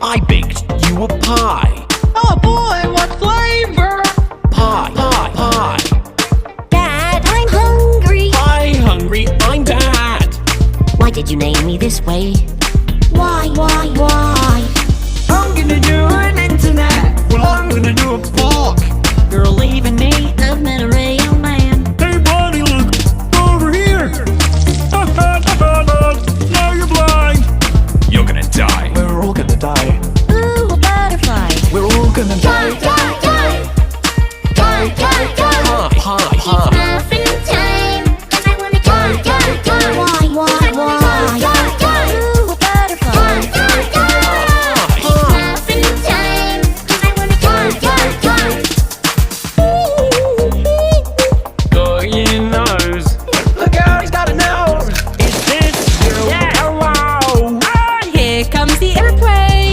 I baked you a pie. Oh boy, what flavor? Pie, pie, pie. Dad, I'm hungry. Pie hungry, I'm Dad. Why did you name me this way? Why?